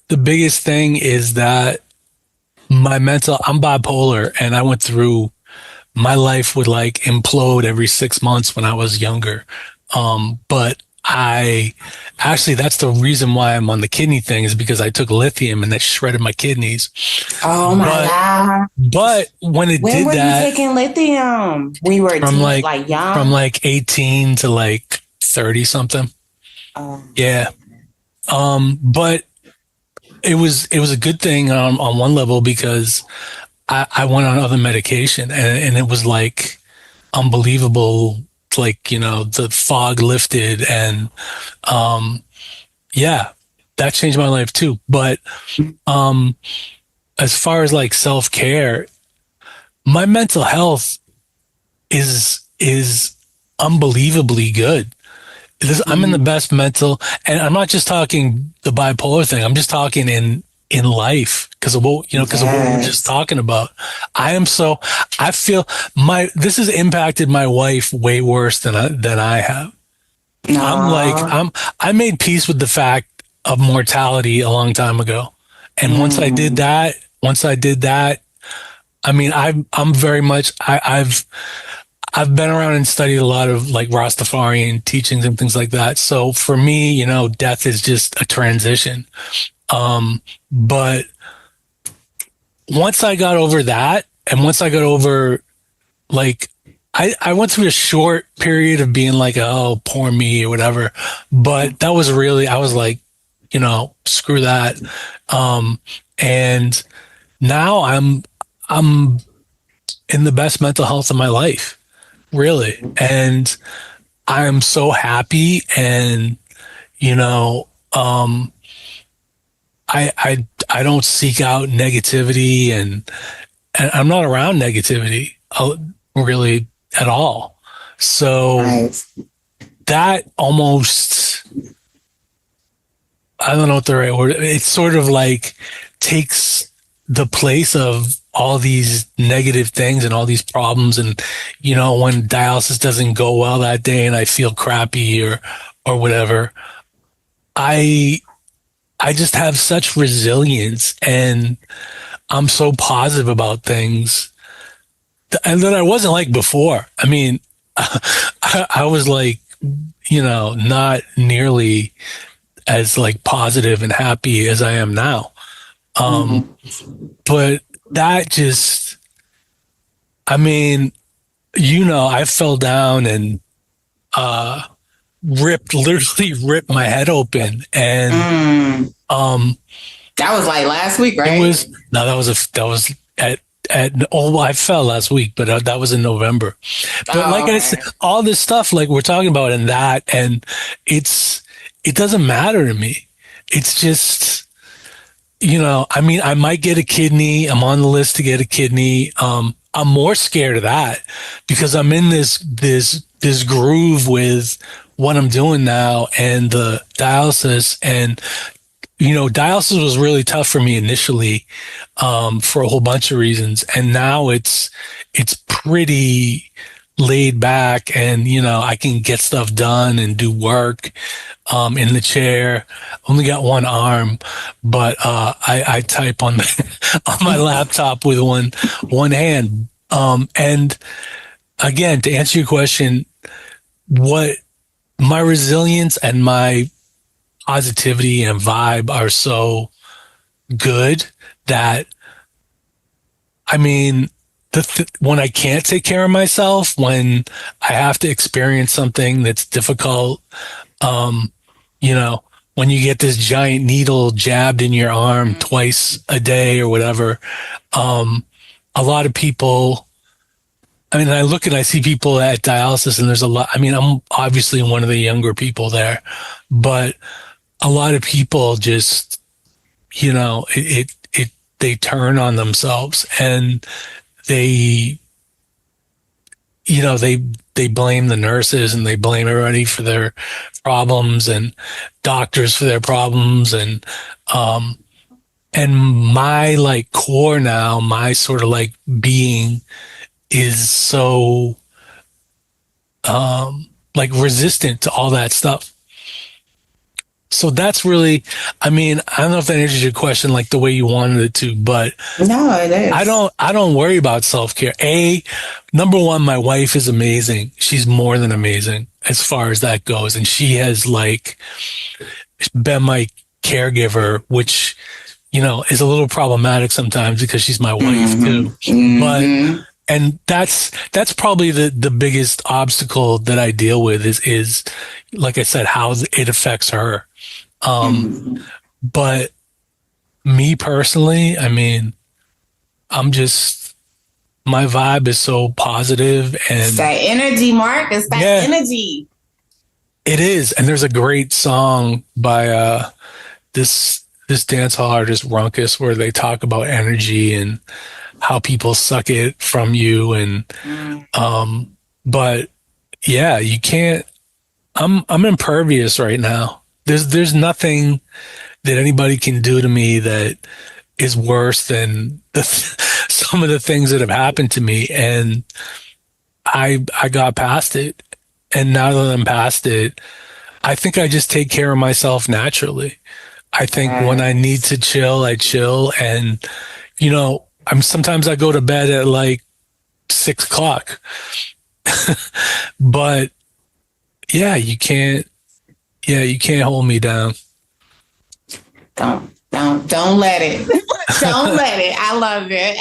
The biggest thing is that I'm bipolar, and I went through my life would like implode every 6 months when I was younger. But I actually, that's the reason why I'm on the kidney thing, is because I took lithium and that shredded my kidneys. Oh my But, God. but when it When did were you that, taking lithium? When you were a from teen, like, like from young? like 18 to like 30 something. Yeah. Okay. But it was a good thing on one level because I went on other medication, and it was like unbelievable. Like, the fog lifted, and um yeah, that changed my life too. But um as far as like self-care, my mental health is unbelievably good. I'm in the Mm, best mental, and I'm not just talking the bipolar thing. I'm just talking in life, because of what we were just yes. talking about. I am so I feel my this has impacted my wife way worse than I have. I'm like No. I made peace with the fact of mortality a long time ago, and Mm, once I did that, I mean, I'm very much I've been around and studied a lot of like Rastafarian teachings and things like that. So for me, death is just a transition. But once I got over that, and once I got over, like, I went through a short period of being like, oh, poor me or whatever. But that was really, I was like, screw that. Um, and now I'm in the best mental health of my life, really. And I am so happy, and you know, um, I don't seek out negativity, and I'm not around negativity really at all. So nice. that almost, I don't know what the right word. It sort of like takes the place of all these negative things and all these problems, and when dialysis doesn't go well that day and I feel crappy or whatever, I I just have such resilience, and I'm so positive about things, and that I wasn't like before. I mean, I was like, not nearly as like positive and happy as I am now. Um, Mhm. but that just, I mean, I fell down and uh, literally ripped my head open, and Mm. um, That was like last week, it right? was no, that was I fell last week, but that was in November. But like Oh, I said, okay. all this stuff like we're talking about and it's it doesn't matter to me. It's just, I mean, I might get a kidney. I'm on the list to get a kidney. I'm more scared of that because I'm in this groove with what I'm doing now and the dialysis. And dialysis was really tough for me initially, for a whole bunch of reasons, and now it's pretty laid back, and I can get stuff done and do work in the chair. Only got one arm, but I type on on my laptop with one hand. And again, to answer your question, what my resilience and my positivity and vibe are so good that, I mean, when I can't take care of myself, when I have to experience something that's difficult, um, you know, when you get this giant needle jabbed in your arm twice a day or whatever, um, a lot of people, I mean, I look and I see people at dialysis, and there's a lot. I mean, I'm obviously one of the younger people there, but a lot of people just, they turn on themselves, and they they blame the nurses, and they blame everybody for their problems, and doctors for their problems, um and my like core now, my sort of like being is so like resistant to all that stuff. So that's really, I mean, I don't know if that answers your question like the way you wanted it to, but No, it is. I don't worry about self-care. Number one, my wife is amazing. She's more than amazing as far as that goes. And she has like been my caregiver, which, is a little problematic sometimes because she's my wife Mm-hmm. too. But Mm-hmm. and that's probably the biggest obstacle that I deal with is like I said, how it affects her. Um, Mm-hmm. but me personally, I mean, I'm just my vibe is so positive It's and that energy, Mark. It's that yeah, energy. it is. And there's a great song by this dance hall artist Runckus where they talk about energy and how people suck it from you and Mm. but yeah, you can't I'm impervious right now. There's nothing that anybody can do to me that is worse than some of the things that have happened to me and I got past it and now that I'm past it I think I just take care of myself naturally. I think when I need Yes. to chill I chill and I'm sometimes I go to bed at like 6 o'clock but yeah you can't hold me down. Don't let it. Don't let it. I love it.